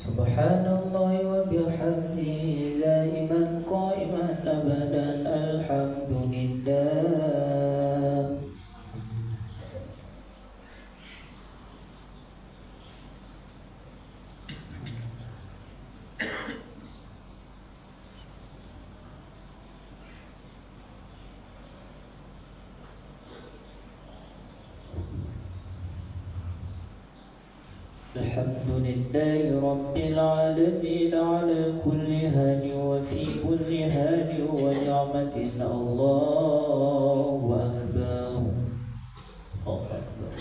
Subhanallah wa bihamdihi daiman qaiman abadan alhamdulillah. Alhamdulillahi Rabbil Alamin ala kulli hali wa fi kulli hali wa ni'matin. Allahu Akbar. Allahu Akbar.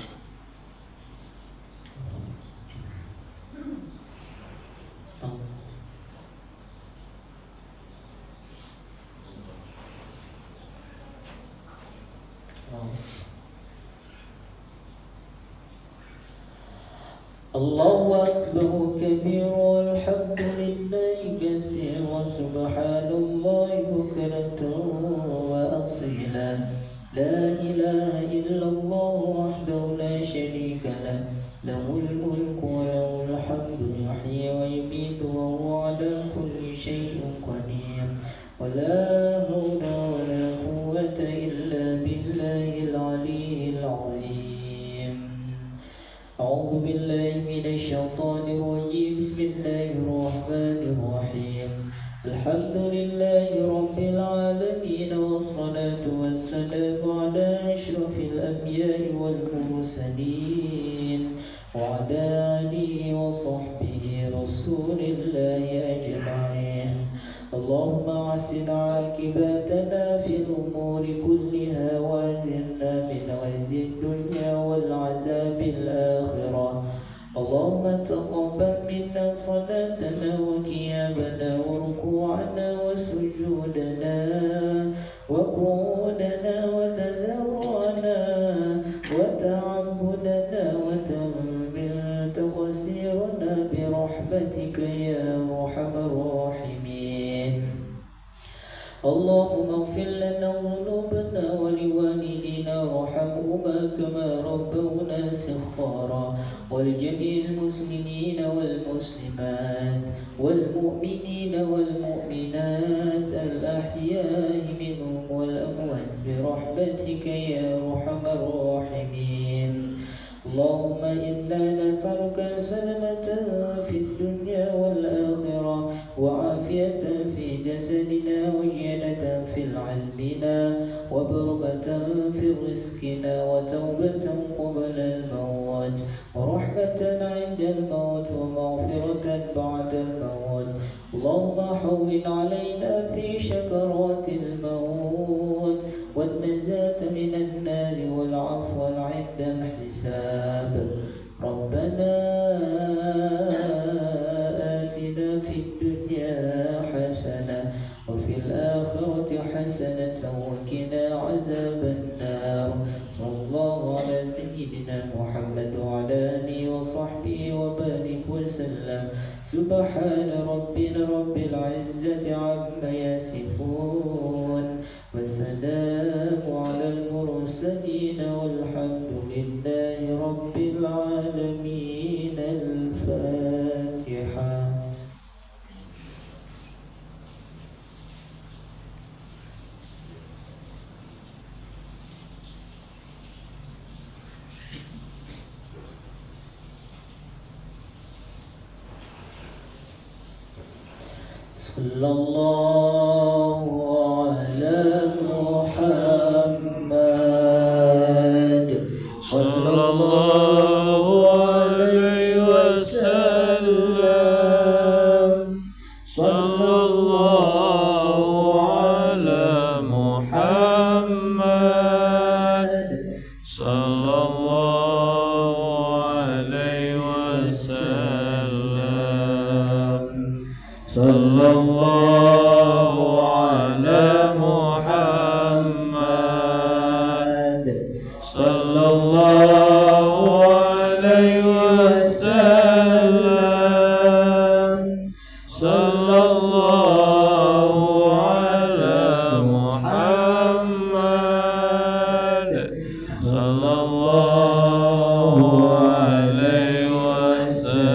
Allahu Akbar kabir walhamdulillahi katsir wa subhanallahi bukratan wa asila. La ilaha illallah wahdahu la syarika lah, lahul mulku wa lahul hamdu yuhyi wa yumiitu wa huwa ala kulli syai'in qadir. Wa la hawla wa la quwwata illa billahil aliyyil azim. أعوذ بالله من الشيطان الرجيم. بسم الله الرحمن الرحيم. الحمد لله رب العالمين والصلاة والسلام على أشرف الأنبياء والمرسلين وعلى آله وصحبه رسول الله أجمعين. اللهم أحسن عاقبتنا في الأمور كلها وأجرنا من خزي الدنيا والعذاب الآخرة. اللهم تقبل منا صلاتنا وقيامنا وركوعنا وسجودنا وقعودنا وتذرعنا وتعبدنا وتنبل تقصيرنا برحمتك يا أرحم الراحمين. اللهم اغفر لنا ذنوبنا ولوالدينا وارحمهما كما ربونا صغارا، ولجميع المسلمين والمسلمات والمؤمنين والمؤمنات الأحياء منهم والأموات برحمتك يا أرحم الراحمين. اللهم إنا نسألك السلامة في الدنيا والآخرة وعافية في جسدنا وزيادة في علمنا وبركة في رزقنا وتوبة قبل الموت ورحمة عند الموت ومغفرة بعد الموت. اللهم هون علينا في شكرات الموت والنجاة من النار والعفو عند الحساب. ربنا آتنا في الدنيا حسنة وفي الآخرة حسنة وقنا عذاب النار. صلى الله على سيدنا محمد وعلى آله وصحبه وبارك وسلم. سبحان ربنا رب العزة عما يصفون والسلام على المرسلين والحمد لله رب العالمين. الفاتحة. صلى الله على محمد صلى الله عليه وسلم. صلى الله على محمد صلى الله عليه وسلم. صلى الله على محمد صلى الله عليه وسلم. صلى الله على محمد صلى الله عليه وسلم.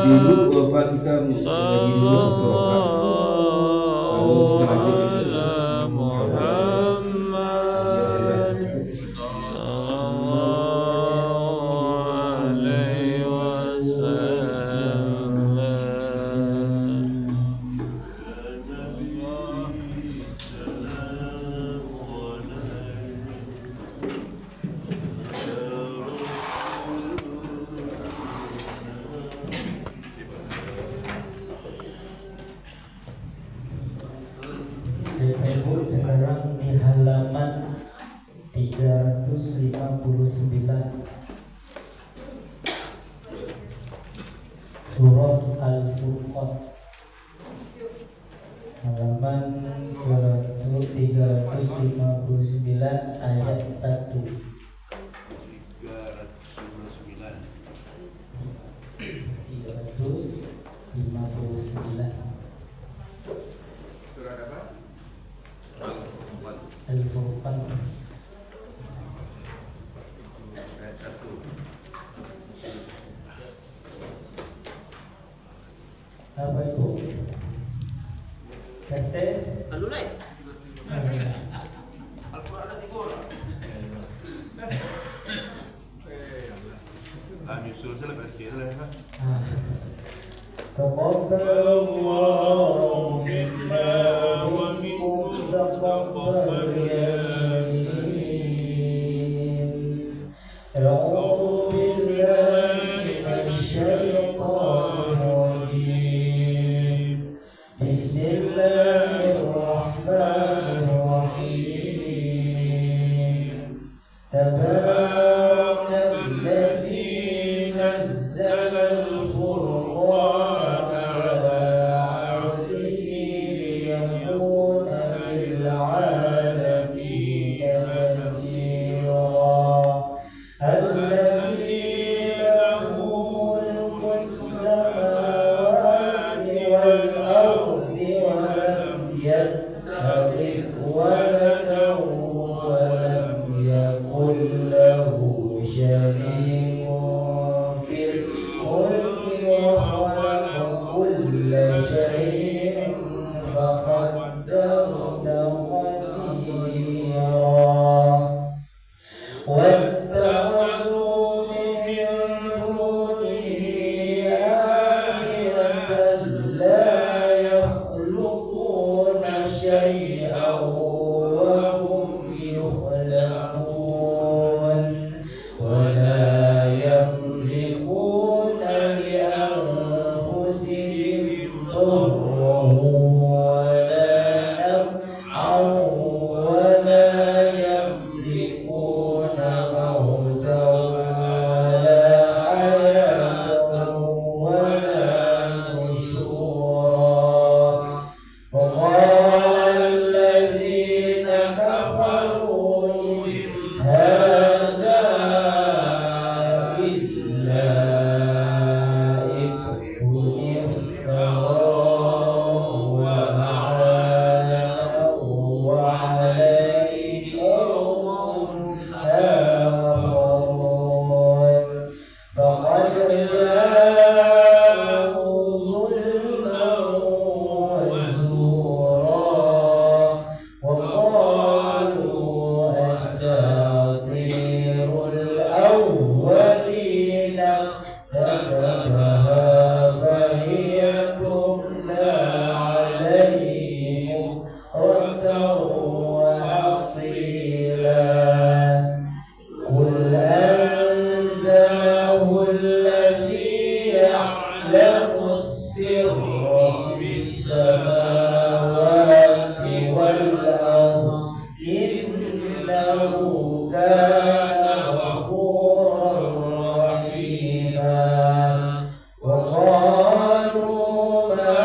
dulu Pak kita lagi dulu satu rakaat. Lalu kita lanjut Ibu sekarang di halaman 359 Surat Al-Furqan, halaman 359 ayat 1. 359 Al-Furqan ayat 1. apa itu? Kata Lalu naik. Al-Quran ada 3 orang. Nyusul saya berarti lah kan. Taqabbalallahu minna wa minkum taqabbal ya Karim. A'udzu billahi minasyaitonir rajim. Bismillahirrahmanirrahim. Tabarakalladzi nazzala al-furqana ala 'abdihi liyakuna lil'alamina nadhira. Alladzi lahu mulku as-samawati wal ardi wa lam yattakhidh waladan wa lam yakul lahu sharikun fil mulki wa khalaqa kulla shay'in faqaddarahu taqdira. واتخذوا من دونه آلهة لا يخلقون شيئا وهم يخلقون ولا يملكون لأنفسهم ضرا ولا نفعا ولا يملكون موتا ولا حياة ولا نشورا. وقال الذين كفروا إن هذا إلا إفك افتراه وأعانه وعليه قوم آخرون فقد جاءوا ظلما وزورا وقالوا أساطير الأولين اكتتبها فهي تملى عليهم بكرة وأصيلا. قل أنزله الذي يعلم السر في السماوات والأرض إنه كان غفورا رحيما. وقالوا ما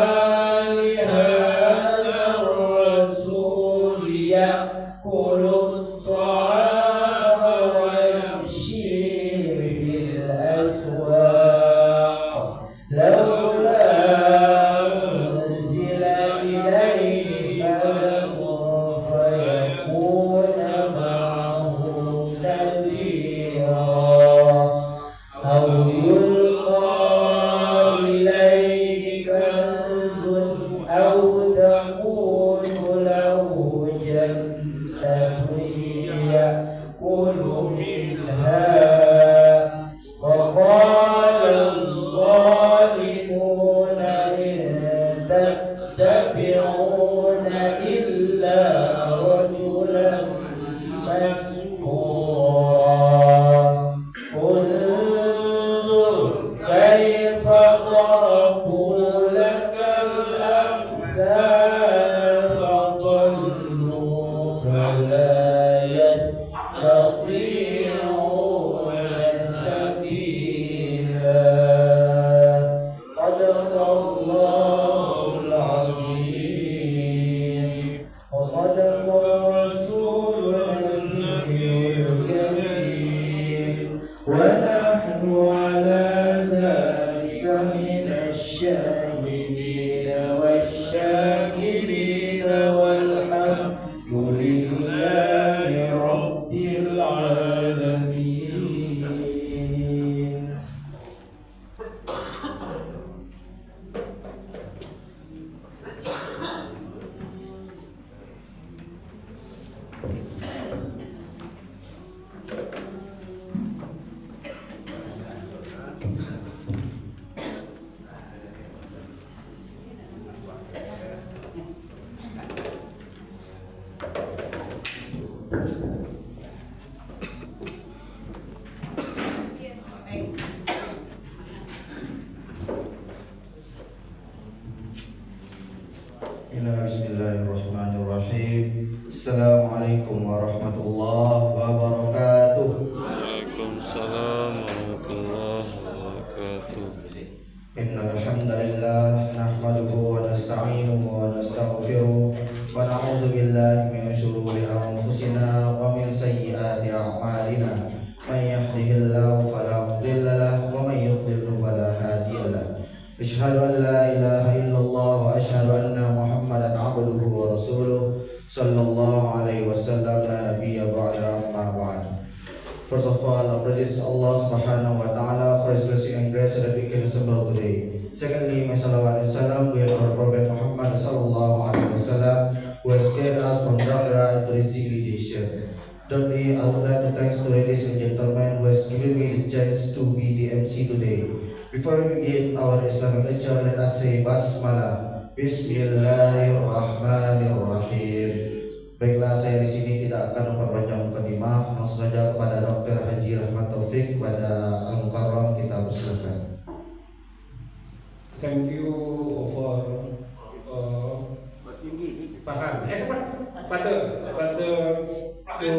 لهذا الرسول يأكل الطعام ويمشي في الأسواق لولا أنزل إليه ملك فيكون معه نذيرا أو يلقى إليه والشاهدين والشاكرين والحمد لله رب العالمين. Bismillahirrahmanirrahim. Assalamualaikum warahmatullahi wabarakatuh. Waalaikumsalam warahmatullahi wabarakatuh. Innal hamdalillah nahmaduhu wa nasta'inuhu wa nastaghfiruh wa na'udzu billahi min shururi anfusina wa min sayyiati a'malina. May yahdihillahu fala mudilla lahu wa may yudlil fala hadiya lahu. Asyhadu an la ilaha illallah wa asyhadu anna Muhammadan abduhu wa rasuluh sallallahu alaihi wasallam la nabiyya ba'da amma ba'd. First of all, I praise Allah subhanahu wa ta'ala for His blessing and grace that we can assemble today. Secondly, may salawat and salam be on our Prophet Muhammad sallallahu alaihi wasallam, who has carried us from dark era into this civilization. Thirdly, I would like to thank to ladies and gentlemen who has given me the chance to be the MC today. Before we begin our Islamic lecture, let us say Basmalah. Bismillahirrahmanirrahim. Baiklah, saya di sini tidak akan memperpanjang mukadimah, langsung saja kepada Dr. Haji Rahmat Taufik kepada Al-Mukarram, kita persilakan. Thank you for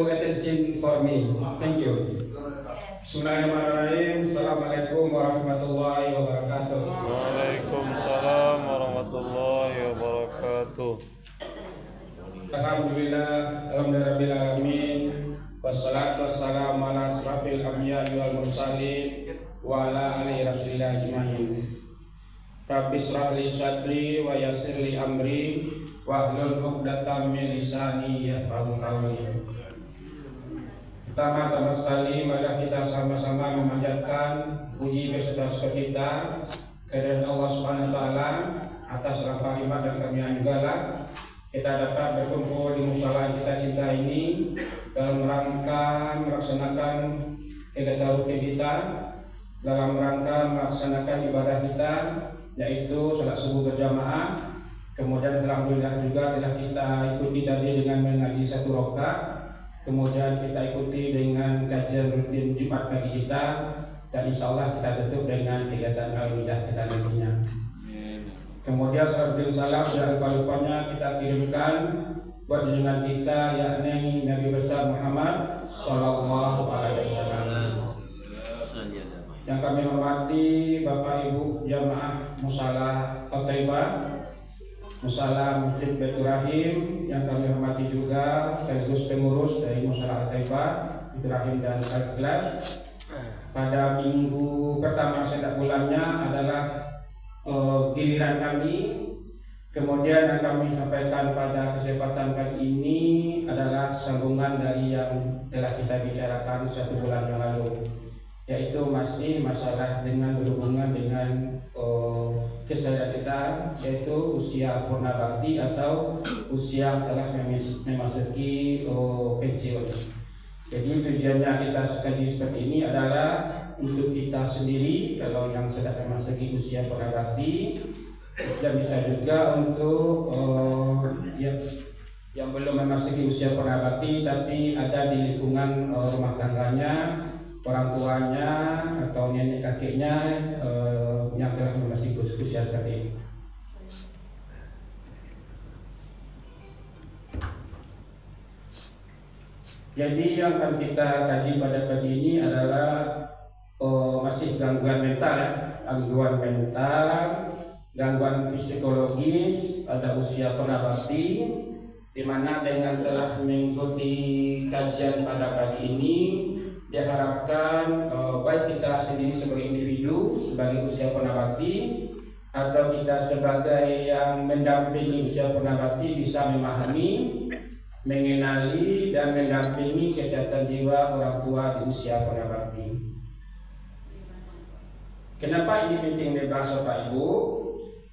attention for me. Thank you. Bismillahirrahmanirrahim. Assalamualaikum warahmatullahi wabarakatuh. Waalaikumsalam warahmatullahi wabarakatuh. Alhamdulillahirabbil alamin. Wassalatu wassalamu ala asrafil anbiya'i wal mursalin wa ala alihi rasulillah ajmain. Rabbi shrah li sadri wa yassir li amri wa hlul 'uqdatam min lisani yafqahu qawli. Pertama sekali mari kita sama-sama memanjatkan puji beserta syukur kita kepada Allah Subhanahu wa taala atas limpah nikmat dan karunia segala. Kita dapat berkumpul di musala yang kita cinta ini dalam rangka melaksanakan kegiatan rutin kita, dalam rangka melaksanakan ibadah kita, yaitu salat subuh berjamaah. Kemudian alhamdulillah juga telah kita ikuti tadi dengan mengaji 1 rakaat. Kemudian kita ikuti dengan kajian rutin Jumat pagi kita, dan insya Allah kita tutup dengan kegiatan al-widah kita nantinya. Kemudian salam dan lupa-lupanya kita kirimkan buat junjungan kita, yakni Nabi besar Muhammad Sallallahu Alaihi Wasallam. Yang kami hormati Bapak Ibu jamaah Musala Al-Taibah, Musala Masjid Baitur Rahim, yang kami hormati juga sekaligus pengurus dari Musala Al-Taibah, Baitur Rahim dan Al-Ikhlas. Pada minggu pertama setiap bulannya adalah giliran kami. Kemudian yang kami sampaikan pada kesempatan pagi ini adalah sambungan dari yang telah kita bicarakan 1 bulan yang lalu, yaitu masih masalah dengan berhubungan dengan kesadaran kita, yaitu usia purna bakti atau usia telah memasuki pensiun. Jadi tujuannya kita sekali seperti ini adalah untuk kita sendiri kalau yang sudah memasuki usia purna bakti, dan bisa juga untuk yang belum memasuki usia purna bakti tapi ada di lingkungan rumah tangganya, orang tuanya atau nenek kakeknya yang telah memasuki usia seperti ini. Jadi yang akan kita kaji pada pagi ini adalah masih gangguan mental, gangguan psikologis pada usia purna bakti, di mana dengan telah mengikuti kajian pada pagi ini diharapkan baik kita sendiri sebagai individu sebagai usia purna bakti atau kita sebagai yang mendampingi usia purnabakti bisa memahami, mengenali dan mendampingi kesehatan jiwa orang tua di usia purnabakti. Kenapa ini penting dibahas Bapak Ibu?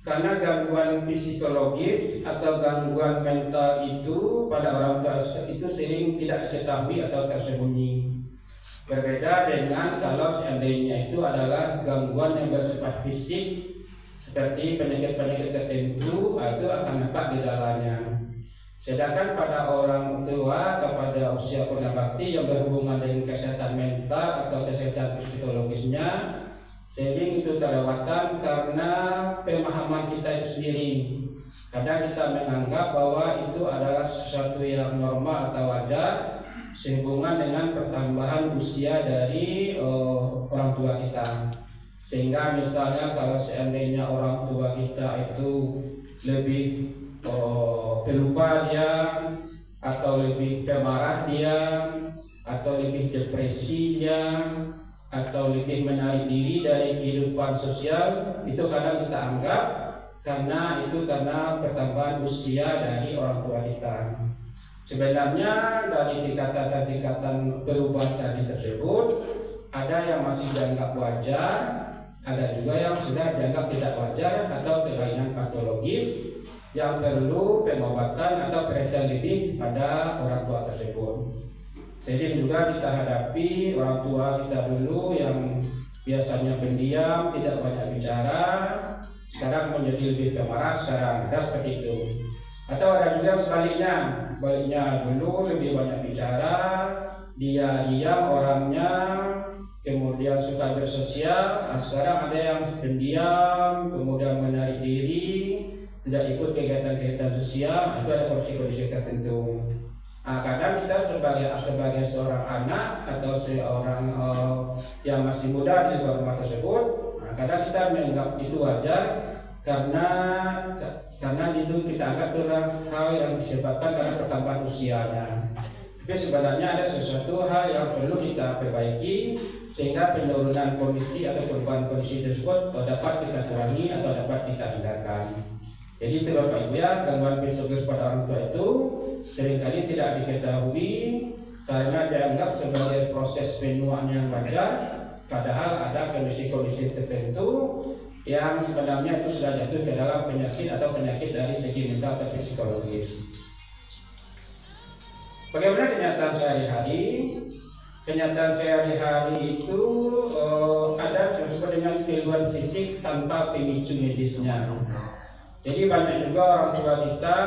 Karena gangguan psikologis atau gangguan mental itu pada orang tua itu sering tidak diketahui atau tersembunyi. Berbeda dengan kalau seandainya itu adalah gangguan yang bersifat fisik seperti penyakit-penyakit tertentu, itu akan nampak gejalanya. Sedangkan pada orang tua atau pada usia purnabakti yang berhubungan dengan kesehatan mental atau kesehatan psikologisnya, sering itu terlewatkan karena pemahaman kita itu sendiri. Kadang kita menganggap bahwa itu adalah sesuatu yang normal atau wajar sehubungan dengan pertambahan usia dari orang tua kita. Sehingga misalnya kalau seandainya orang tua kita itu lebih pelupa dia, atau lebih pemarah dia, atau lebih depresi dia, atau lebih menarik diri dari kehidupan sosial, itu kadang kita anggap karena pertambahan usia dari orang tua kita. Sebenarnya dari tingkatan perubahan tadi tersebut, ada yang masih dianggap wajar, ada juga yang sudah dianggap tidak wajar atau kelainan patologis yang perlu pengobatan atau perhatian lebih pada orang tua tersebut. Jadi juga kita hadapi orang tua kita dulu yang biasanya pendiam, tidak banyak bicara, sekarang menjadi lebih pemarah sekarang, ada seperti itu. Atau ada juga sebaliknya dulu lebih banyak bicara, dia diam orangnya, kemudian suka bersosial. Nah, sekarang ada yang pendiam, kemudian menarik diri, tidak ikut kegiatan-kegiatan sosial, itu ada kondisi-kondisi tertentu. Nah, kadang kita sebagai seorang anak atau seorang yang masih muda di luar rumah tersebut, nah, kadang kita menganggap itu wajar karena itu kita anggap adalah hal yang disebabkan karena pertambahan usianya. Tapi sebenarnya ada sesuatu hal yang perlu kita perbaiki sehingga penurunan kondisi atau perubahan kondisi tersebut dapat kita kurangi atau dapat kita hindarkan. Jadi itu Bapak Ibu ya, gangguan psikologis pada orang tua itu seringkali tidak diketahui karena dianggap sebagai proses penuaan yang wajar, padahal ada kondisi-kondisi tertentu yang sebenarnya itu sudah jatuh ke dalam penyakit atau penyakit dari segi mental atau psikologis. Bagaimana kenyataan sehari-hari? Kenyataan sehari-hari itu ada yang disebut dengan keluhan fisik tanpa pemicu medisnya. Jadi banyak juga orang tua kita,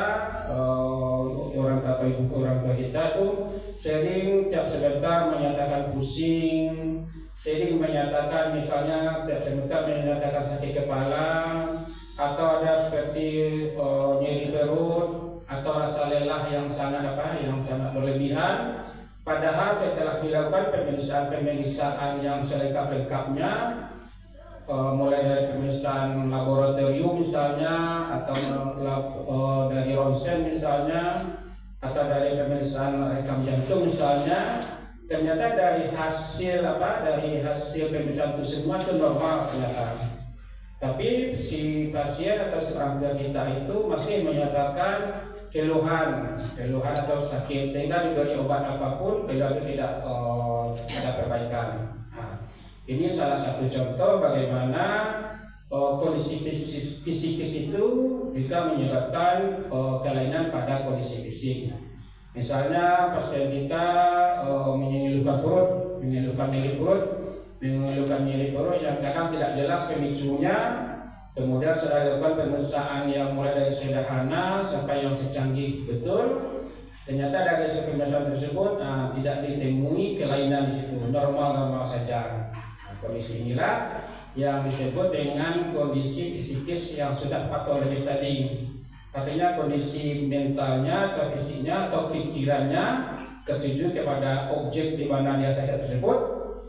orang tua kita tuh sering tiap sebentar menyatakan pusing, sering menyatakan misalnya tiap sebentar menyatakan sakit kepala, atau ada seperti nyeri perut atau rasa lelah yang sangat berlebihan. Padahal setelah dilakukan pemeriksaan yang selengkap-lengkapnya, mulai dari pemeriksaan laboratorium misalnya, atau dari ronsen misalnya, atau dari pemeriksaan rekam jantung misalnya, ternyata dari hasil pemeriksaan itu semua itu normal ternyata. Tapi si pasien atau si orang tua kita itu masih menyatakan keluhan atau sakit, sehingga diberi obat apapun keluhan itu tidak ada perbaikan. Nah, ini salah satu contoh bagaimana kondisi fisikis itu bisa menyebabkan kelainan pada kondisi fisik. Misalnya pasien kita mengeluhkan nyeri perut yang kadang tidak jelas pemicunya, kemudian sudah dilakukan pemeriksaan yang mulai dari sederhana sampai yang secanggih betul. Ternyata dari pemeriksaan tersebut tidak ditemui kelainan di situ, normal saja. Kondisi inilah yang disebut dengan kondisi psikis yang sudah patologis tadi. Artinya kondisi mentalnya atau fisiknya atau pikirannya tertuju kepada objek di mana dia sakit tersebut.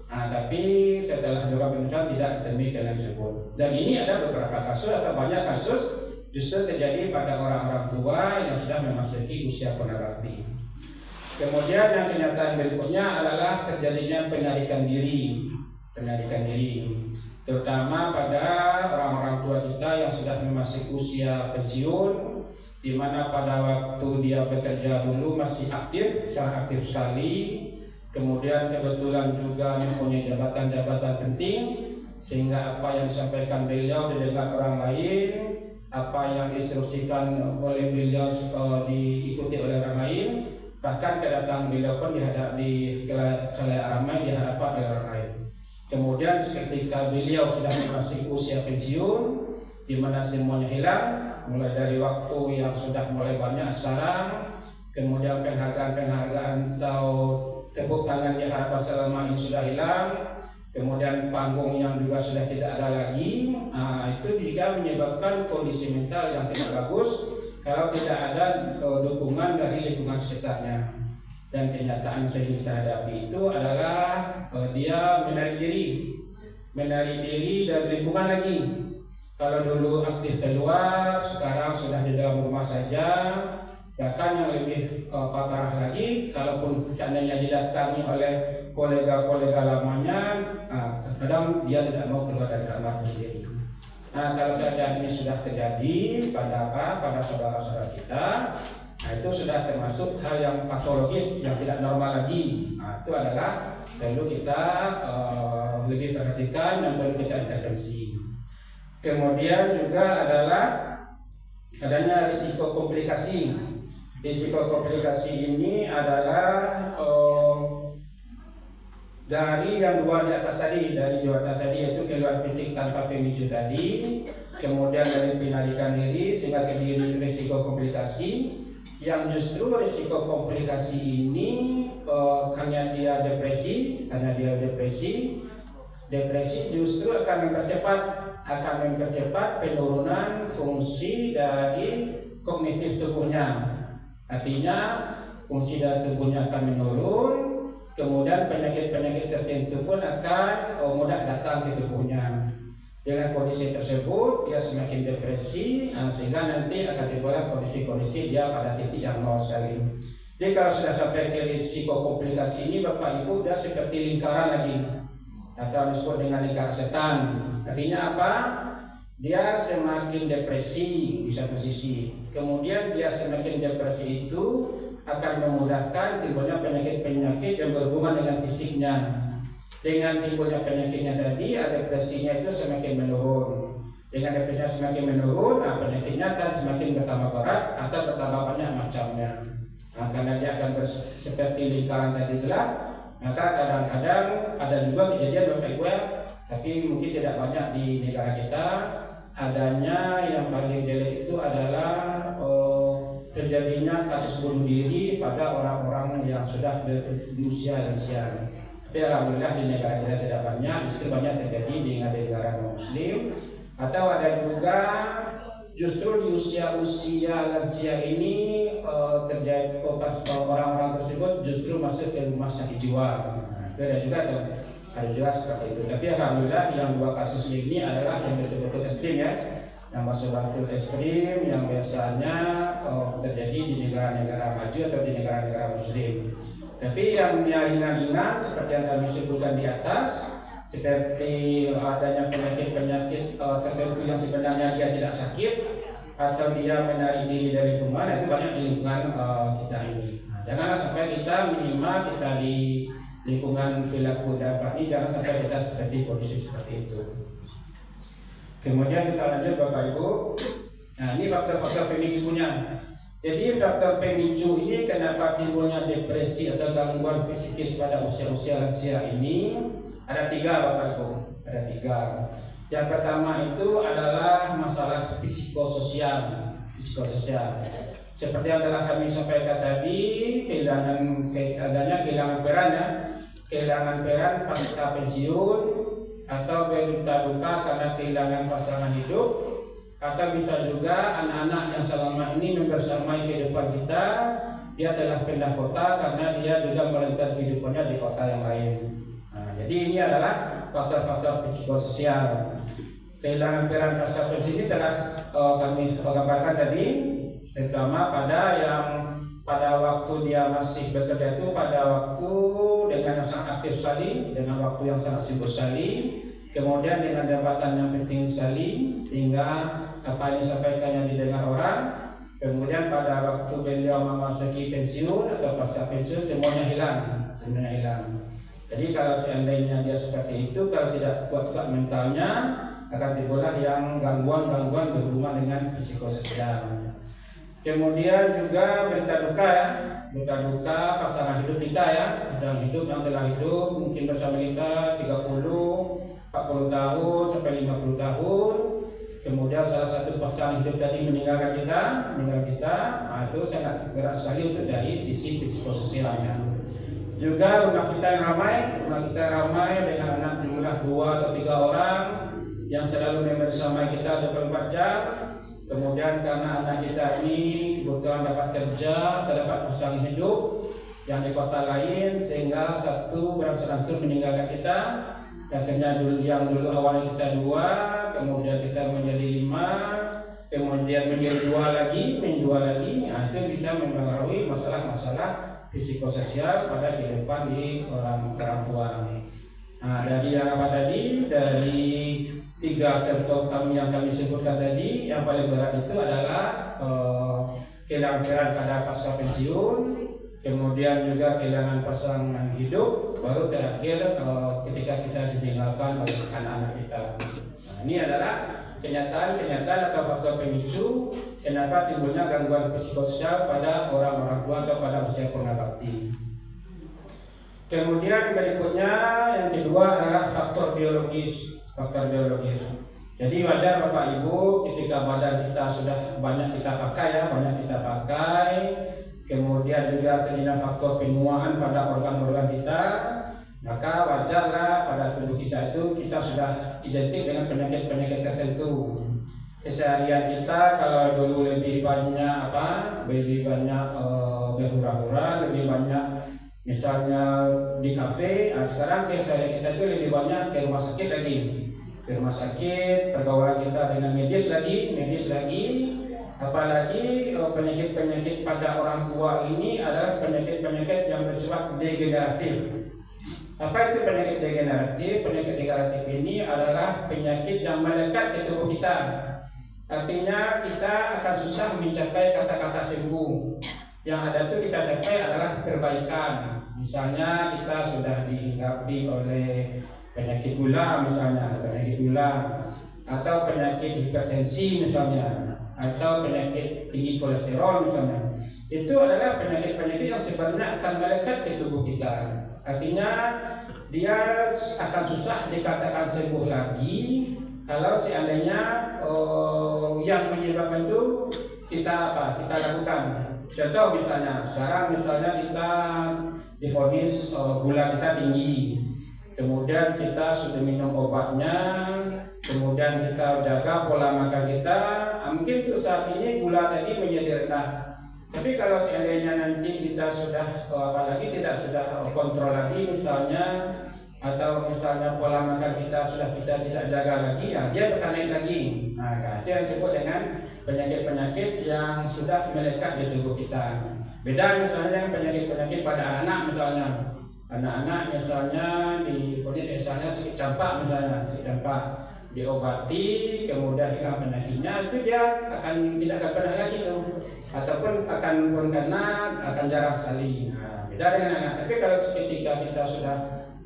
Tapi setelah dilakukan pemeriksaan tidak ditemui kelainan tersebut. Dan ini ada beberapa kasus atau banyak kasus justru terjadi pada orang-orang tua yang sudah memasuki usia purnabakti. Kemudian yang kenyataan berikutnya adalah terjadinya penarikan diri. terutama pada orang-orang tua kita yang sudah memasuki usia pensiun, di mana pada waktu dia bekerja dulu masih aktif, sangat aktif sekali, kemudian kebetulan juga mempunyai jabatan-jabatan penting, sehingga apa yang disampaikan beliau didengar orang lain, apa yang diinstruksikan oleh beliau diikuti oleh orang lain, bahkan kedatangan beliau pun di khalayak ramai dihadapkan oleh orang lain. Kemudian ketika beliau sudah memasuki usia pensiun, di mana semuanya hilang, mulai dari waktu yang sudah mulai banyak sekarang, kemudian penghargaan atau tepuk tangan yang harapan selama ini sudah hilang, kemudian panggung yang juga sudah tidak ada lagi. Itu juga menyebabkan kondisi mental yang tidak bagus kalau tidak ada dukungan dari lingkungan sekitarnya. Dan kenyataan yang sering kita hadapi itu adalah dia menarik diri dari lingkungan lagi. Kalau dulu aktif keluar, sekarang sudah di dalam rumah saja. Bahkan yang lebih parah lagi, kalaupun seandainya didatangi oleh kolega-kolega lamanya, kadang dia tidak mau keluar dari kamar sendiri. Kalau keadaan ini sudah terjadi pada saudara-saudara kita, itu sudah termasuk hal yang patologis, yang tidak normal lagi. Itu adalah perlu kita lebih perhatikan dan perlu kita intervensi. Kemudian juga adalah adanya risiko komplikasi. Risiko komplikasi ini adalah dari yang dua di atas tadi, yaitu keluhan fisik tanpa pemicu tadi, kemudian dari penarikan diri sehingga terjadi risiko komplikasi. Yang justru risiko komplikasi ini karena dia depresi justru akan mempercepat penurunan fungsi dari kognitif tubuhnya. Artinya fungsi dari tubuhnya akan menurun, kemudian penyakit-penyakit tertentu pun akan mudah datang ke tubuhnya. Dengan kondisi tersebut dia semakin depresi, sehingga nanti akan timbullah kondisi-kondisi dia pada titik yang nol sekali. Jadi kalau sudah sampai ke risiko komplikasi ini, Bapak Ibu, dia seperti lingkaran lagi, atau disebut dengan lingkaran setan. Artinya apa? Dia semakin depresi di satu sisi, kemudian dia semakin depresi itu akan memudahkan timbulnya penyakit-penyakit yang berhubungan dengan fisiknya. Dengan timbulnya penyakitnya tadi, depresinya itu semakin menurun. Dengan depresinya semakin menurun, penyakitnya akan semakin bertambah berat atau bertambah banyak macamnya. Karena dia akan seperti lingkaran tadi itulah, maka kadang-kadang ada juga kejadian Bapak Ibu, tapi mungkin tidak banyak di negara kita. Adanya yang paling jelek itu adalah terjadinya kasus bunuh diri pada orang-orang yang sudah di usia lansia. Tapi alhamdulillah di negara kita tidak banyak, justru banyak terjadi di negara non-muslim. Atau ada juga justru di usia lansia ini terjadi orang-orang tersebut justru masuk ke rumah sakit jiwa. Itu ada juga seperti itu. Tapi alhamdulillah yang dua kasus ini adalah yang betul-betul ekstrim ya, yang masuk betul ekstrim, yang biasanya terjadi di negara-negara maju atau di negara-negara muslim. Tapi yang ringan-ringan seperti yang kami sebutkan di atas, seperti adanya penyakit-penyakit tertentu yang sebenarnya dia tidak sakit atau dia menarik diri dari lingkungan, itu banyak di lingkungan kita ini. Janganlah sampai kita minimal kita di lingkungan villa kuda ini, jangan sampai kita seperti kondisi seperti itu. Kemudian kita lanjut Bapak Ibu. Nah, ini faktor-faktor pemicunya. Jadi faktor pemicu ini kenapa timbulnya depresi atau gangguan psikis pada usia-usia lansia ini ada 3 Bapak Ibu, ada 3. Yang pertama itu adalah masalah psikososial. Seperti yang telah kami sampaikan tadi, kehilangan peran pasca pensiun atau berduka duka karena kehilangan pasangan hidup. Atau bisa juga anak-anak yang selama ini membersamai kehidupan kita, dia telah pindah kota karena dia juga melanjutkan kehidupannya di kota yang lain. Jadi ini adalah faktor-faktor psikososial. Kehilangan peran pasca pensiun ini telah kami gambarkan tadi, terutama pada waktu dia masih bekerja itu pada waktu dengan yang sangat aktif sekali, dengan waktu yang sangat sibuk sekali. kemudian dengan jabatan yang penting sekali sehingga apa yang disampaikannya didengar orang. Kemudian pada waktu beliau memasuki pensiun atau pasca pensiun semuanya hilang. Jadi kalau seandainya dia seperti itu, kalau tidak kuat mentalnya, akan timbullah yang gangguan-gangguan berhubungan dengan psikososial. Kemudian juga berita duka pasangan hidup kita ya, pasangan hidup yang telah hidup mungkin bersama kita 30, 40 tahun sampai 50 tahun. Kemudian salah satu pasangan hidup tadi meninggal kita, nah, itu sangat berat sekali untuk dari sisi psikososialnya. Juga rumah kita ramai dengan anak jumlah 2 atau 3 orang yang selalu bersama kita 24 jam. Kemudian karena anak kita ini kebetulan dapat kerja atau dapat pasangan hidup yang di kota lain, sehingga satu berangsur-angsur meninggalkan kita. Akhirnya yang dulu awalnya kita 2, kemudian kita menjadi 5, kemudian menjadi 2 lagi. Nah, itu bisa mempengaruhi masalah-masalah psikososial pada kehidupan di orang tua. Nah, dari yang apa tadi? Dari 3 contoh yang kami sebutkan tadi, yang paling berat itu adalah kehilangan pada pasca pensiun, kemudian juga kehilangan pasangan hidup, baru terakhir ketika kita ditinggalkan oleh anak-anak kita. Nah, ini adalah kenyataan atau faktor pemicu kenapa timbulnya gangguan psikososial pada orang-orang tua atau pada usia purna bakti. Kemudian berikutnya yang kedua adalah faktor biologis. Jadi wajar Bapak Ibu ketika badan kita sudah banyak kita pakai, kemudian juga terjadi faktor penuaan pada organ-organ kita, maka wajarlah pada tubuh kita itu kita sudah identik dengan penyakit-penyakit tertentu. Keseharian kita kalau dulu lebih banyak berhura-hura, lebih banyak misalnya di kafe, sekarang keseharian kita itu lebih banyak ke rumah sakit, pergaulan kita dengan medis lagi, apalagi penyakit-penyakit pada orang tua ini adalah penyakit-penyakit yang bersifat degeneratif. Apa itu penyakit degeneratif? Penyakit degeneratif ini adalah penyakit yang melekat di tubuh kita. Artinya kita akan susah mencapai kata-kata sembuh. Yang ada itu kita capai adalah perbaikan. Misalnya kita sudah dihinggapi oleh penyakit gula atau penyakit hipertensi misalnya, atau penyakit tinggi kolesterol misalnya. Itu adalah penyakit-penyakit yang sebenarnya akan melekat di tubuh kita. Artinya dia akan susah dikatakan sembuh lagi kalau seandainya yang menyebabkan itu kita lakukan. Contoh misalnya sekarang kita divonis gula kita tinggi, kemudian kita sudah minum obatnya, kemudian kita jaga pola makan kita, mungkin untuk saat ini gula tadi menjadi rendah. Tapi kalau seandainya nanti kita sudah tidak kontrol lagi misalnya, atau misalnya pola makan kita tidak jaga lagi, ya dia akan naik lagi. Nah, itu yang disebut dengan penyakit-penyakit yang sudah melekat di tubuh kita. Beda misalnya penyakit-penyakit pada anak-anak misalnya diponis misalnya sakit campak diobati, kemudian hilang penyakitnya, itu dia tidak akan pernah lagi ataupun akan ganas, akan jarang sekali. Nah, beda dengan anak. Tapi kalau ketika kita sudah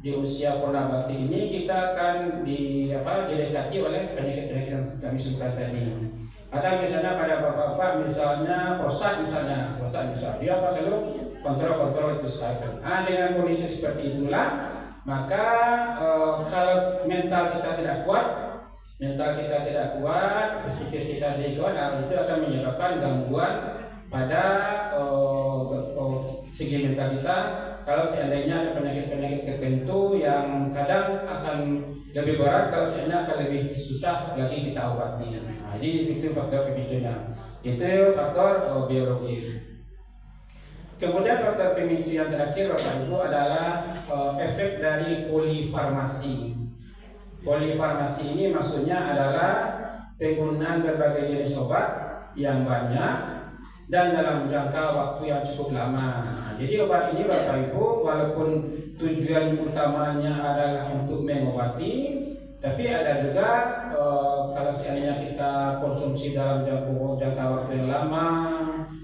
di usia purna bakti ini, kita akan didekati oleh penyakit-penyakit yang kami sebutkan tadi. Atau misalnya pada bapak-bapak misalnya prostat misalnya dia selalu kontrol itu sekali. Dengan kondisi seperti itulah, maka kalau mental kita tidak kuat, psikis kita tidak kuat, itu akan menyebabkan gangguan pada segi mental kita. Kalau seandainya ada penyakit-penyakit tertentu yang kadang akan lebih berat, kalau seandainya akan lebih susah lagi kita obati. Nah, jadi itu faktor pemicunya. Itu faktor biologis. Kemudian faktor pemicu yang terakhir Bapak Ibu adalah efek dari polifarmasi. Polifarmasi ini maksudnya adalah penggunaan berbagai jenis obat yang banyak dan dalam jangka waktu yang cukup lama. Jadi obat ini Bapak Ibu walaupun tujuan utamanya adalah untuk mengobati, Tapi ada juga kalau seandainya kita konsumsi dalam jangka waktu yang lama,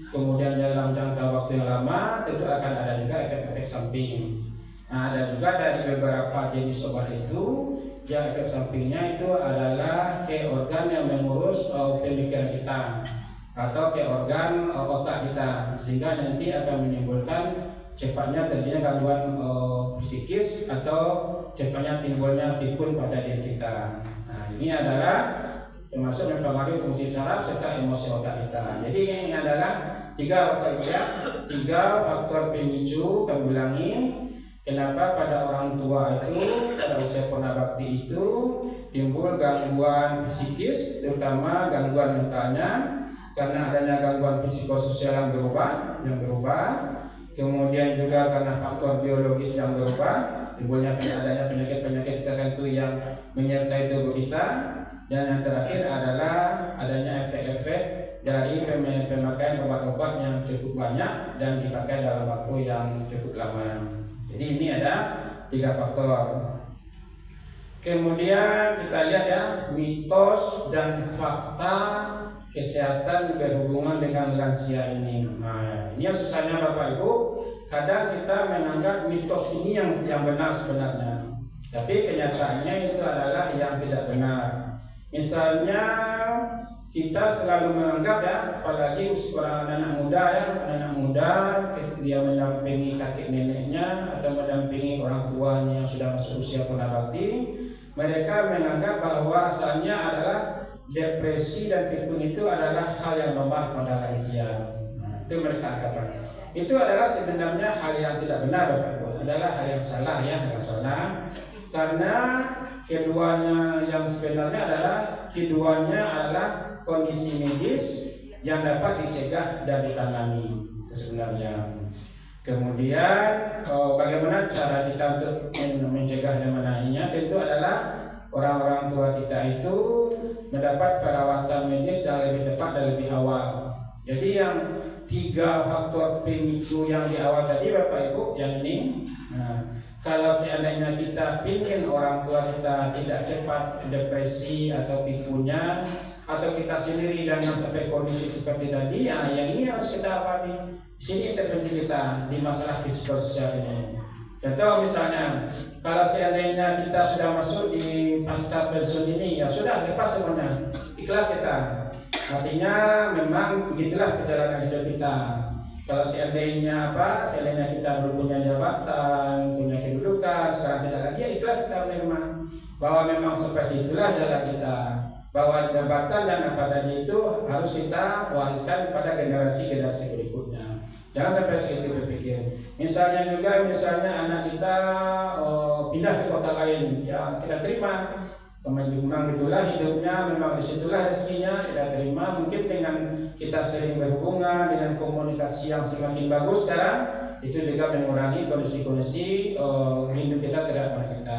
kemudian dalam jangka waktu yang lama, tentu akan ada juga efek-efek samping. Nah, ada juga dari beberapa jenis obat itu, yang efek sampingnya itu adalah ke organ yang mengurus pemikiran kita atau ke organ otak kita, sehingga nanti akan menimbulkan cepatnya terjadinya gangguan psikis atau cepatnya timbulnya pikun pada diri kita. Nah, ini adalah termasuk mempengaruhi fungsi saraf serta emosi otak kita. Jadi ini adalah tiga faktor pemicu. Kami ulangi, kenapa pada orang tua itu pada usia purnabakti itu timbul gangguan psikis, terutama gangguan mentalnya, karena adanya gangguan psikososial yang berubah. Kemudian juga karena faktor biologis yang berubah, timbulnya adanya penyakit-penyakit tertentu yang menyertai tubuh kita. Dan yang terakhir adalah adanya efek-efek dari pemakaian obat-obat yang cukup banyak dan dipakai dalam waktu yang cukup lama. Jadi ini ada 3 faktor. Kemudian kita lihat ya, mitos dan fakta kesehatan berhubungan dengan lansia ini. Nah, ini yang susahnya Bapak Ibu. Kadang kita menganggap mitos ini yang benar sebenarnya, tapi kenyataannya itu adalah yang tidak benar. Misalnya kita selalu menganggap ya, apalagi anak muda dia mendampingi kakek neneknya atau mendampingi orang tuanya yang sudah masuk usia purnabakti, mereka menganggap bahwa asalnya adalah depresi dan pikun itu adalah hal yang normal pada lansia. Nah, itu mereka anggap. Itu adalah sebenarnya hal yang tidak benar, Bapak Ibu. Adalah hal yang salah ya, karena keduanya yang sebenarnya adalah kondisi medis yang dapat dicegah dan ditangani. Itu sebenarnya. Kemudian bagaimana cara kita untuk mencegah dan menanganinya? Tentu adalah orang-orang tua kita itu mendapat perawatan medis yang lebih tepat dan lebih awal. Jadi yang 3 faktor pemicu yang di awal tadi Bapak Ibu, yang ini. Nah, kalau seandainya kita ingin orang tua kita tidak cepat depresi atau pikunnya, atau kita sendiri jangan sampai kondisi seperti tadi, ya yang ini harus kita awali. Sini intervensi kita di masalah psikososial ini. Contoh misalnya, kalau seandainya kita sudah masuk di pasca pensiun ini, ya sudah lepas semuanya, ikhlas kita. Artinya memang begitulah perjalanan hidup kita. Kalau seandainya kita belum punya jabatan, punya kedudukan, sekarang tidak lagi, ya ikhlas kita menerima bahwa memang seperti itulah jalan kita. Bahwa jabatan dan apa tadi itu harus kita wariskan kepada generasi-generasi berikutnya. Jangan sampai segitu berpikir. Misalnya anak kita pindah ke kota lain, ya kita terima. Memang itulah hidupnya, memang disitulah rezekinya, kita terima. Mungkin dengan kita sering berhubungan, dengan komunikasi yang semakin bagus sekarang, itu juga mengurangi kondisi-kondisi hidup kita terhadap anak kita.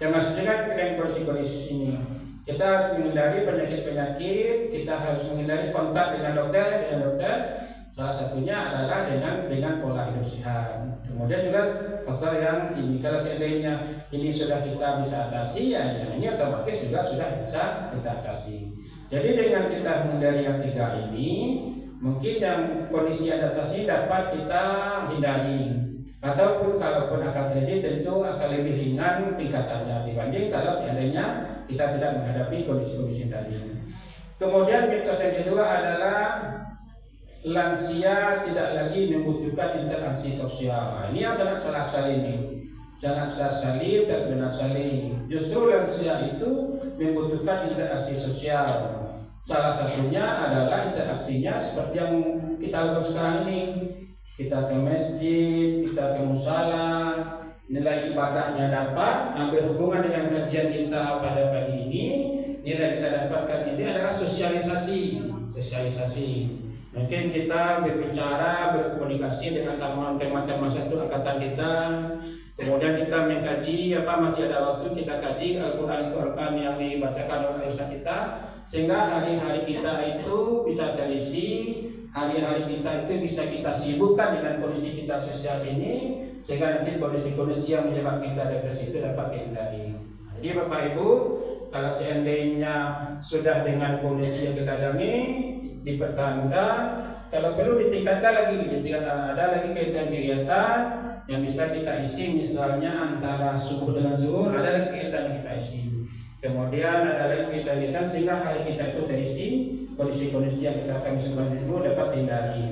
Termasuk juga dengan kondisi-kondisi ini, kita harus menghindari penyakit-penyakit, kita harus menghindari kontak dengan dokter. Salah satunya adalah dengan pola hidup sehat. Kemudian juga faktor yang ini, kalau seandainya ini sudah kita bisa atasi, ya ini otomatis juga sudah bisa kita atasi. Jadi dengan kita menghindari yang 3 ini, mungkin yang kondisi adaptasi dapat kita hindari. Ataupun kalaupun akan terjadi, tentu akan lebih ringan tingkatannya dibanding kalau seandainya kita tidak menghadapi kondisi-kondisi tadi. Kemudian mitos yang kedua adalah lansia tidak lagi membutuhkan interaksi sosial. Nah, ini yang sangat salah sekali ini. Sangat salah sekali, tidak benar sekali. Justru lansia itu membutuhkan interaksi sosial. Salah satunya adalah interaksinya seperti yang kita lakukan sekarang ini. Kita ke masjid, kita ke musala, nilai ibadahnya dapat, berhubungan dengan kajian kita pada pagi ini, nilai kita dapatkan ini adalah sosialisasi. Mungkin kita berbicara, berkomunikasi dengan teman-teman satu angkatan kita. Kemudian kita mengkaji, masih ada waktu kita kaji Al-Quran yang dibacakan oleh Ustaz kita, sehingga hari-hari kita itu bisa terisi, hari-hari kita itu bisa kita sibukkan dengan kondisi kita sosial ini, sehingga nanti kondisi-kondisi yang menyebabkan kita depresi itu dapat dihindari. Jadi Bapak Ibu, kalau seandainya sudah dengan kondisi yang kita alami dipertahankan, kalau perlu ditingkatkan lagi, ada lagi kegiatan yang bisa kita isi, misalnya antara subuh dengan zuhur ada lagi kegiatan yang kita isi. Kemudian ada lagi kegiatan sehingga hari kita itu terisi kondisi-kondisi yang kita akan sebelum itu dapat dihindari.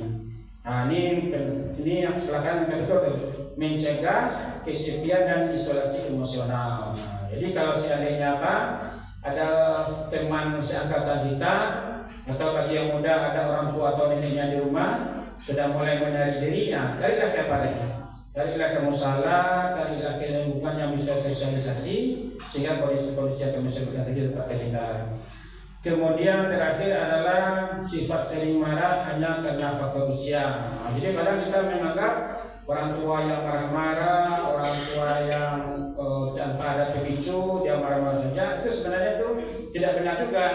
Nah, ini yang silakan kedua mencegah kesepian dan isolasi emosional. Nah, jadi kalau seandainya ada teman seangkatan kita atau bagi yang muda ada orang tua atau neneknya di rumah sudah mulai menarik diri, ya carilah ke apa lagi? Carilah ke musala, carilah ke lingkungan yang bisa sosialisasi sehingga kondisi-kondisi yang bisa terjadi dapat terhindar. Kemudian terakhir adalah sifat sering marah hanya karena faktor usia. Nah, jadi kadang kita menganggap orang tua yang marah-marah, orang tua yang tanpa ada pemicu dia marah-marah saja, itu sebenarnya itu tidak benar juga.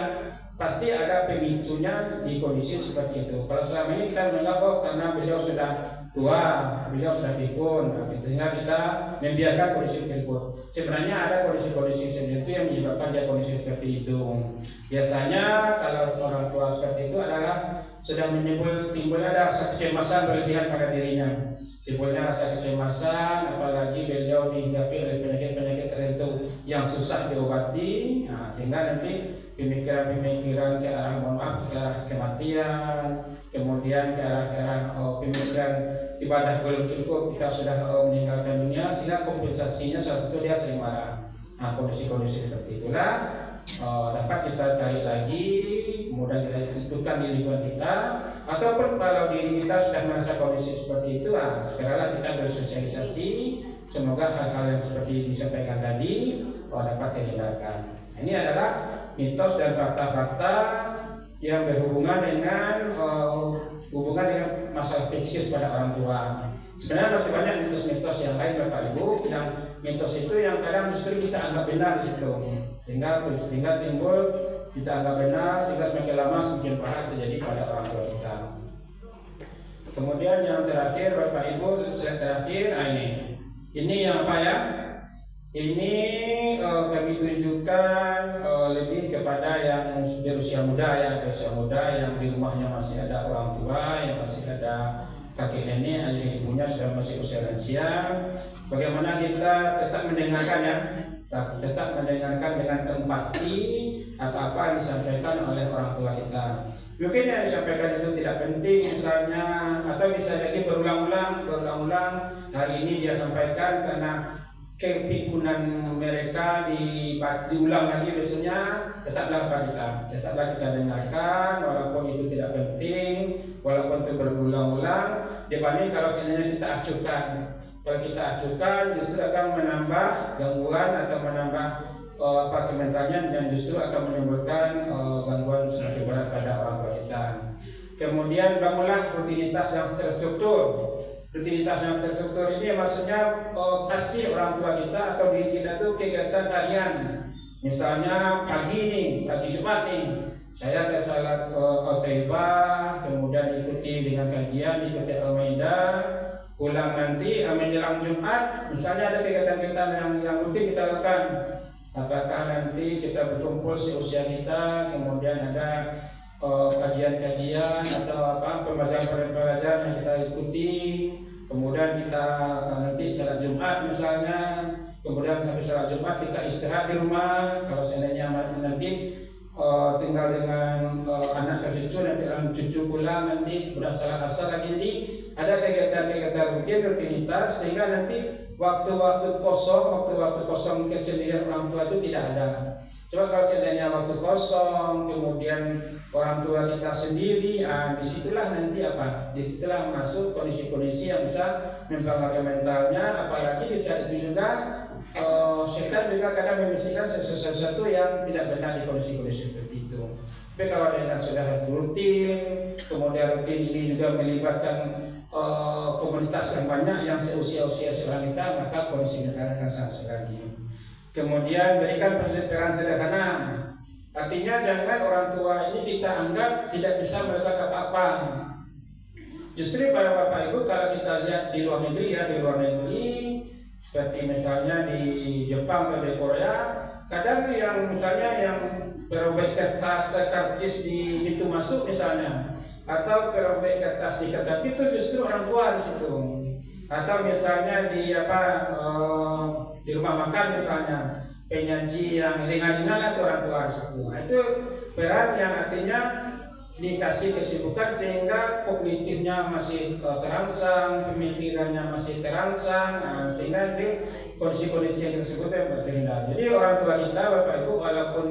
Pasti ada pemicunya di kondisi seperti itu. Kalau selama ini kita menganggap karena beliau sudah tua, beliau sudah pikun, sehingga kita membiarkan kondisi tersebut. Sebenarnya ada kondisi-kondisi seperti itu yang menyebabkan dia kondisi seperti itu. Biasanya kalau orang tua seperti itu adalah sudah timbul ada rasa kecemasan berlebihan pada dirinya. Timbulnya rasa kecemasan, apalagi beliau dihinggapi oleh penyakit-penyakit tertentu yang susah diobati, nah, sehingga nanti pemikiran-pemikiran ke arah ke arah kematian, kemudian ke arah pemikiran ibadah belum cukup, kita sudah meninggalkan dunia, sehingga kompensasinya salah satu dia sering marah. Nah, kondisi-kondisi seperti itulah dapat kita cari lagi, kemudian kita tentukan di lingkungan kita, ataupun kalau diri kita sudah merasa kondisi seperti itu, sekaranglah kita bersosialisasi, semoga hal-hal yang seperti disampaikan tadi dapat dihindarkan. Ini adalah mitos dan fakta-fakta yang berhubungan dengan masalah psikis pada orang tua. Sebenarnya masih banyak mitos-mitos yang lain Bapak Ibu, yang mitos itu yang kadang justru kita anggap benar gitu, sehingga timbul kita anggap benar, sehingga semakin lama semakin parah terjadi pada orang tua kita. Kemudian yang terakhir Bapak Ibu, slide terakhir, ini yang apa ya? Ini kami tunjukkan lebih kepada yang berusia muda yang di rumahnya masih ada orang tua, yang masih ada kakek nenek, ayah ibunya sudah masih usia lansia. Bagaimana kita tetap mendengarkan tetap mendengarkan dengan empati apa-apa yang disampaikan oleh orang tua kita. Mungkin yang disampaikan itu tidak penting misalnya, atau bisa jadi berulang-ulang hari ini dia sampaikan karena kepikunan mereka diulang lagi besoknya, tetaplah kita dengarkan walaupun itu tidak penting, walaupun itu berulang-ulang, dibanding kalau sebenarnya kita acuhkan. Kalau kita acuhkan justru akan menambah gangguan atau menambah kementerian dan justru akan menimbulkan gangguan semakin berat pada orang tua kita. Kemudian bangunlah rutinitas yang terstruktur. Rutinitas yang terstruktur ini maksudnya kasih orang tua kita atau diri kita itu kegiatan harian. Misalnya pagi Jumat saya ke salat Al-Taibah, kemudian ikuti dengan kajian, ikuti Al-Maidah, pulang nanti menjelang Jumat, misalnya ada kegiatan-kegiatan yang rutin kita lakukan. Apakah nanti kita berkumpul seusia kita, kemudian ada kajian-kajian atau pembelajaran yang kita ikuti, kemudian kita nanti salat Jumat misalnya, kemudian habis salat Jumat kita istirahat di rumah. Kalau seandainya nanti tinggal dengan anak dan cucu, nanti cucu pulang nanti sudah salat asar lagi. Jadi ada kegiatan-kegiatan rutinitas sehingga nanti waktu-waktu kosong kesendirian orang tua itu tidak ada. Coba kalau seandainya waktu kosong, kemudian orang tua kita sendiri, disitulah nanti disitulah masuk kondisi-kondisi yang bisa mempengaruhi mentalnya, apalagi di saat itu juga setan juga kadang membisikkan sesuatu yang tidak benar di kondisi-kondisi seperti itu. Tapi kalau dengan sudah rutin, kemudian rutin ini juga melibatkan komunitas yang banyak yang seusia-usia seorang kita, maka kondisi negara akan sangat lagi. Kemudian berikan peran sederhana. Artinya jangan orang tua ini kita anggap tidak bisa melakukan apa-apa. Justru para Bapak Ibu kalau kita lihat di luar negeri seperti misalnya di Jepang atau di Korea, kadang yang misalnya yang perobek kertas dan karcis di pintu masuk misalnya, atau perobek kertas di kertas itu justru orang tua di situ, atau misalnya di di rumah makan misalnya penyaji yang ringan-ringan atau orang tua di situ. Itu peran yang artinya dikasih kesibukan sehingga kognitifnya masih terangsang, pemikirannya masih terangsang, sehingga di kondisi-kondisi yang tersebut yang bertindak. Jadi orang tua kita, Bapak Ibu, walaupun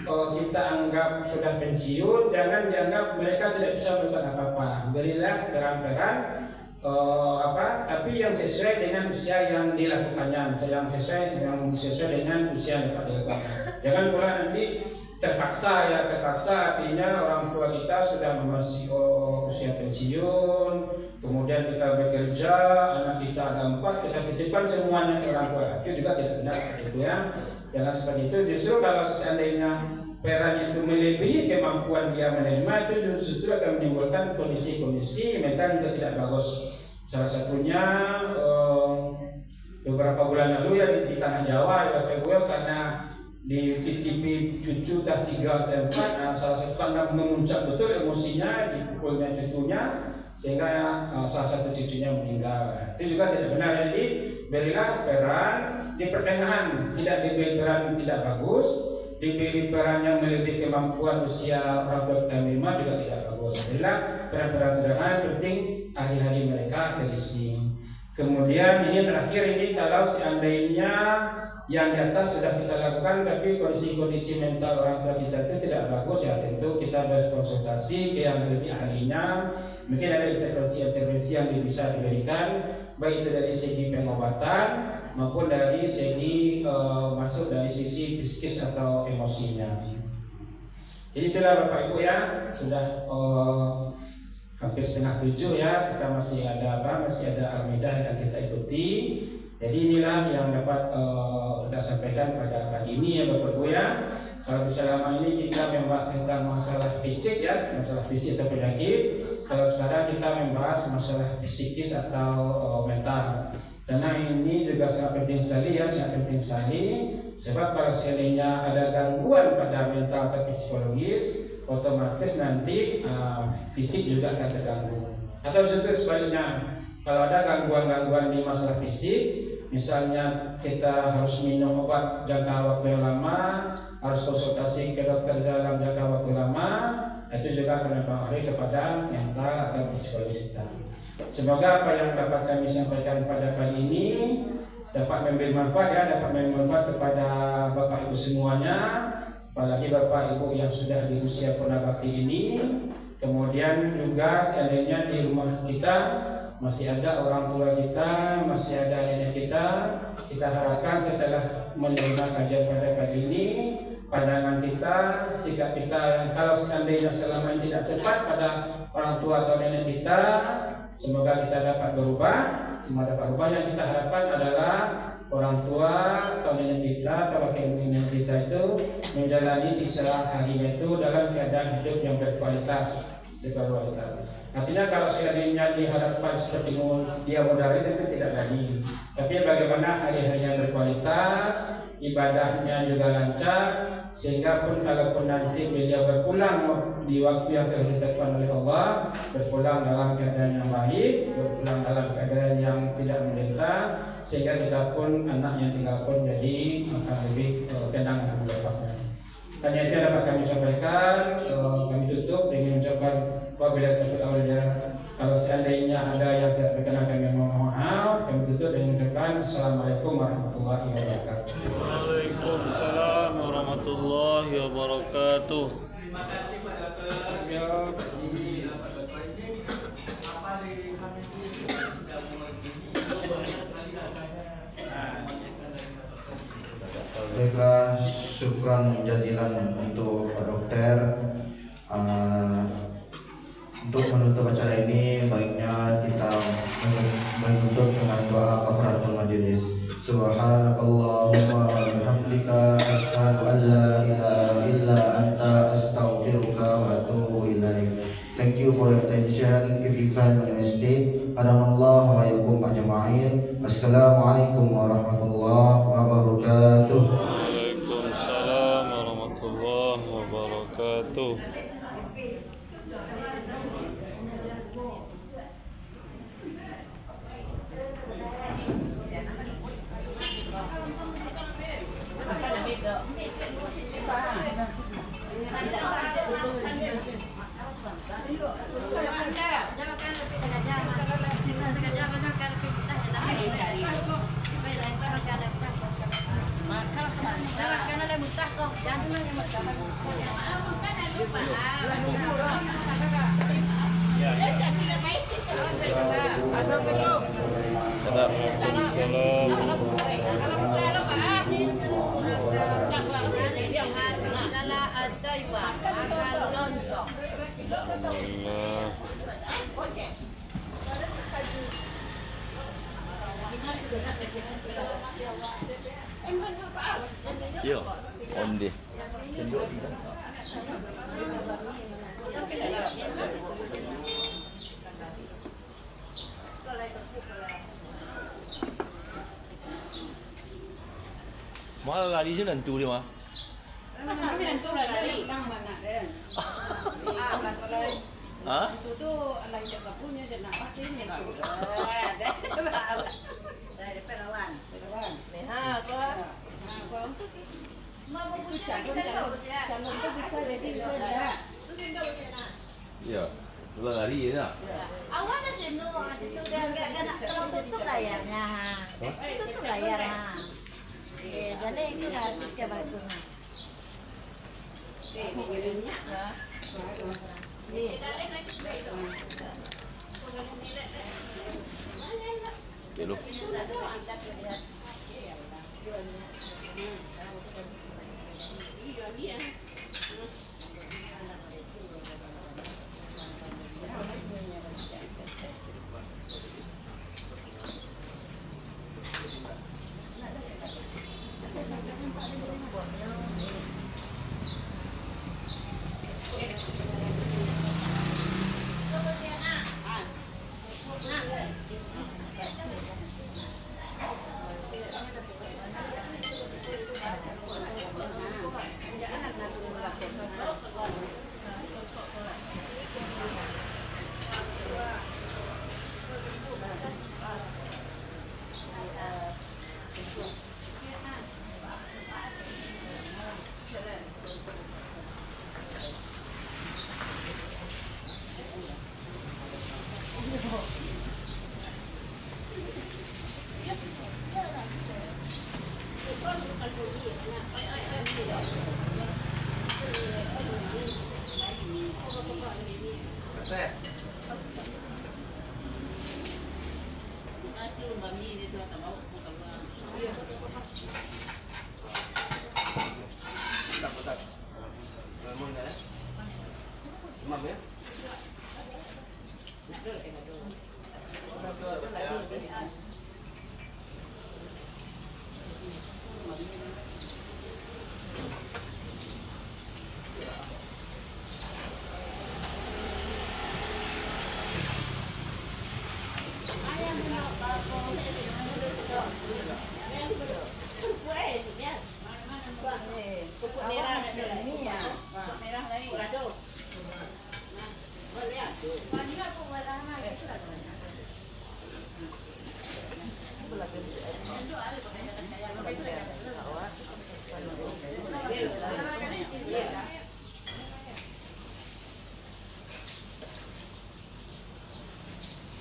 kita anggap sudah pensiun, jangan dianggap mereka tidak bisa melakukan apa-apa. Berilah peran-peran tapi yang sesuai dengan usia yang dilakukannya, yang sesuai dengan usia yang dapat dilakukan. Jangan pula nanti terpaksa artinya orang tua kita sudah memasuki usia pensiun, kemudian kita bekerja, anak kita ada 4, kita titipkan semuanya ke orang tua. Itu juga tidak benar seperti itu ya. Jangan seperti itu. Justru kalau seandainya peran itu melebihi kemampuan dia menerima, itu justru akan menimbulkan kondisi-kondisi mental yang tidak bagus. Salah satunya beberapa bulan lalu ya di tanah Jawa, Bapak Ibu, karena dititipi cucu dah 3 atau 4, salah satu karena memuncak betul emosinya, dipukulnya cucunya, sehingga salah satu cucunya meninggal. Itu juga tidak benar. Jadi berilah peran di pertengahan, tidak diberi peran tidak bagus, diberi peran yang melebihi kemampuan usia orang tua kita menerima juga tidak bagus. Berilah peran-peran sederhana, penting hari-hari mereka terisi. Kemudian ini terakhir, ini kalau seandainya yang di atas sudah kita lakukan tapi kondisi-kondisi mental orang tua kita itu tidak bagus, ya tentu kita berkonsultasi ke yang lebih ahlinya. Mungkin ada intervensi yang bisa diberikan, baik itu dari segi pengobatan maupun dari segi masuk dari sisi psikis atau emosinya. Jadi itulah Bapak Ibu ya, sudah hampir 6:30 ya, kita masih ada Al-Maidah yang kita ikuti. Jadi inilah yang dapat kita sampaikan pada pagi ini ya Bapak Ibu ya. Kalau selama ini kita membahas tentang masalah fisik ya, masalah fisik atau penyakit. Kalau sekarang kita membahas masalah psikis atau mental. Karena ini juga sangat penting sekali ya, sangat penting sekali. Sebab kalau seandainya ada gangguan pada mental atau psikologis, otomatis nanti fisik juga akan terganggu. Atau justru sebaliknya, kalau ada gangguan-gangguan di masalah fisik, misalnya kita harus minum obat jangka waktu yang lama, harus konsultasi ke dokter dalam jangka waktu lama, itu juga akan mempengaruhi kepada mental atau psikologis kita. Semoga apa yang dapat kami sampaikan pada kali ini dapat memberi manfaat ya, dapat memberi manfaat kepada Bapak Ibu semuanya, apalagi Bapak Ibu yang sudah di usia purnabakti ini. Kemudian juga seandainya di rumah kita masih ada orang tua kita, masih ada nenek kita harapkan setelah menerima kajian pada kali ini, pandangan kita, sikap kita yang kalau seandainya selama ini tidak tepat pada orang tua atau nenek kita, semoga kita dapat berubah. Semua dapat berubah. Yang kita harapkan adalah orang tua atau nenek kita atau kakek nenek kita itu menjalani sisa harinya itu dalam keadaan hidup yang berkualitas. Artinya kalau seandainya diharapkan seperti dia modalin itu tidak lagi. Tapi bagaimana hari-harinya berkualitas, ibadahnya juga lancar, sehingga pun kalaupun nanti beliau berpulang di waktu yang telah ditetapkan oleh Allah, berpulang dalam keadaan yang baik, berpulang dalam keadaan yang tidak menderita, sehingga kita pun anak yang tinggal pun jadi akan lebih tenang dan melepasnya. Hanya itu yang dapat kami sampaikan. Kami tutup dengan ucapan wabillahi taufiq wal hidayah. Kalau seandainya ada yang tidak berkenan, kami mohon maaf. Kami tutup dengan ucapan Assalamualaikum warahmatullahi wabarakatuh. Waalaikumsalam warahmatullahi wabarakatuh. Baiklah, syukran jazilan untuk Pak Dokter. Untuk menutup acara ini, baiknya kita menutup dengan doa kafaratul majelis. Subhanakallahumma wa bihamdika asyhadu an la ilaha illa anta astaghfiruka wa atubu ilaik. Thank you for your attention. If you find my mistake, adamallahu wa yakum ajma'in. Assalamualaikum warahmatullahi wabarakatuh. Yo, on deh. Mau lari je nentu dia mah. Kami nentu lah dari bang mana deh. Kalau Hah? itu tuh alai jaga punya dan nak pasti nentu. Dari perawan. Perawan. Nah, kau mau punya calon tu bisa jadi bisa dah. Ya. Dua lari je tak? Awak dah sini, situ dah nak kalau tutup layarnya. Tutup layar ha. Jadi itu habis ke batu. Belok.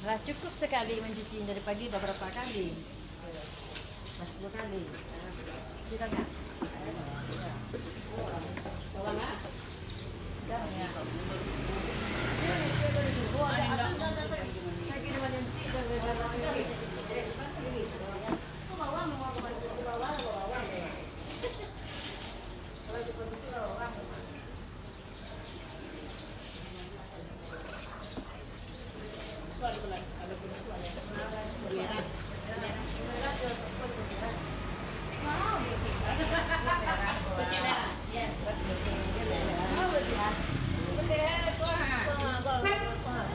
Lah cukup sekali mencuci dari pagi dah berapa kali? Dah 10 kali. Sudah tak?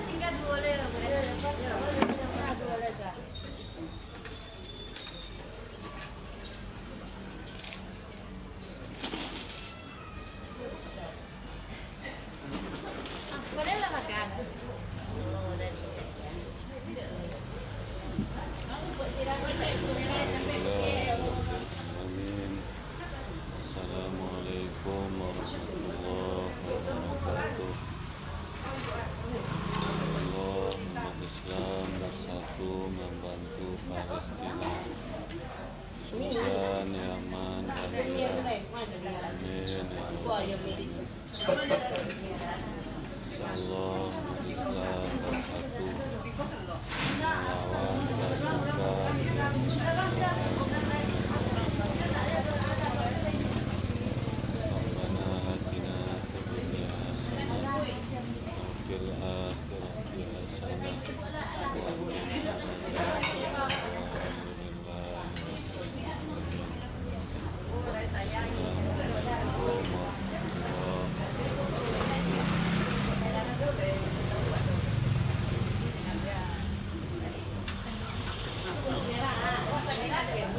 Tinggal 2 le. Boleh lah makan. Oh, dari Amin. Assalamualaikum warahmatullahi wabarakatuh. Allah umat Islam bersatu membantu Palestina. Sudan, Yaman, dan Irak. Amin ya Allah.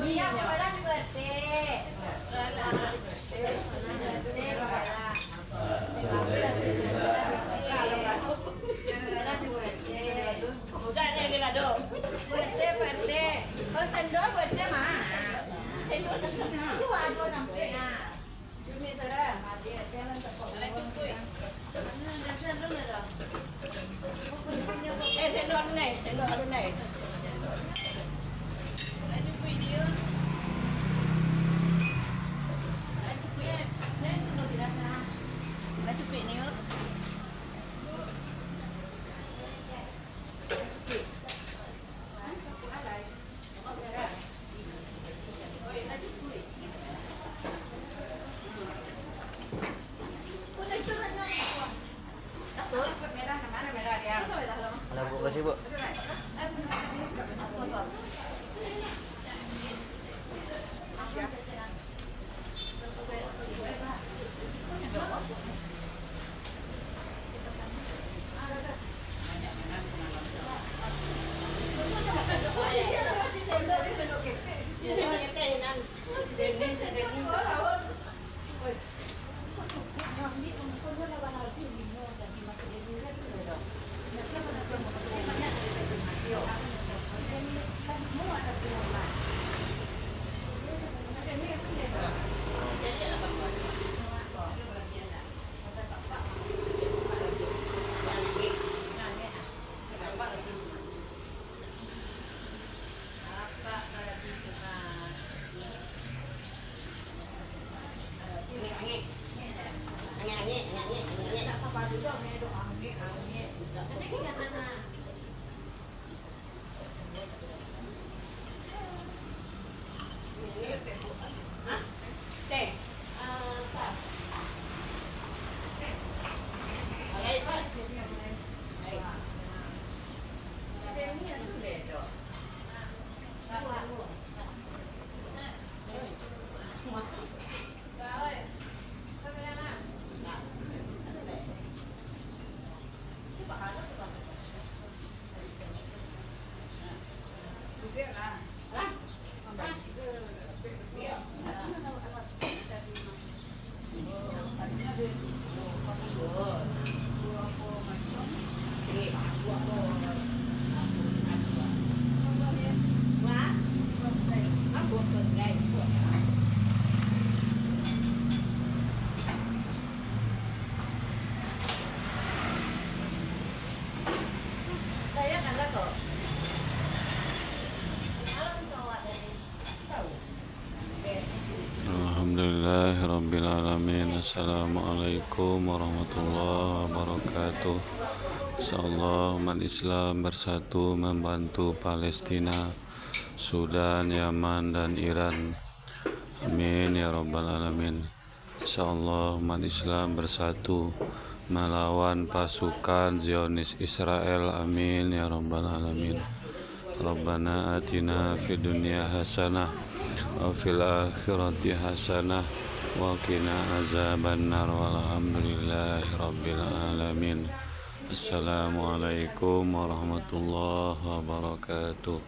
Iya, pada birthday. Birthday. Oh, sendok birthday mah. Itu ada nampaknya. Ini saudara, mati jalan sekolah. Sendok nih. Ada Bu, kasih Bu. Alhamdulillahirrabbilalamin. Assalamualaikum warahmatullahi wabarakatuh. Insyaallah umat Islam bersatu membantu Palestina, Sudan, Yaman, dan Iran. Amin ya rabbal alamin. Insyaallah umat Islam bersatu melawan pasukan Zionis Israel. Amin ya rabbal alamin. Rabbana atina fid dunya hasanah wa fil akhirati hasanah wa qina azabannar walhamdulillahi rabbil alamin. Assalamualaikum warahmatullahi wabarakatuh.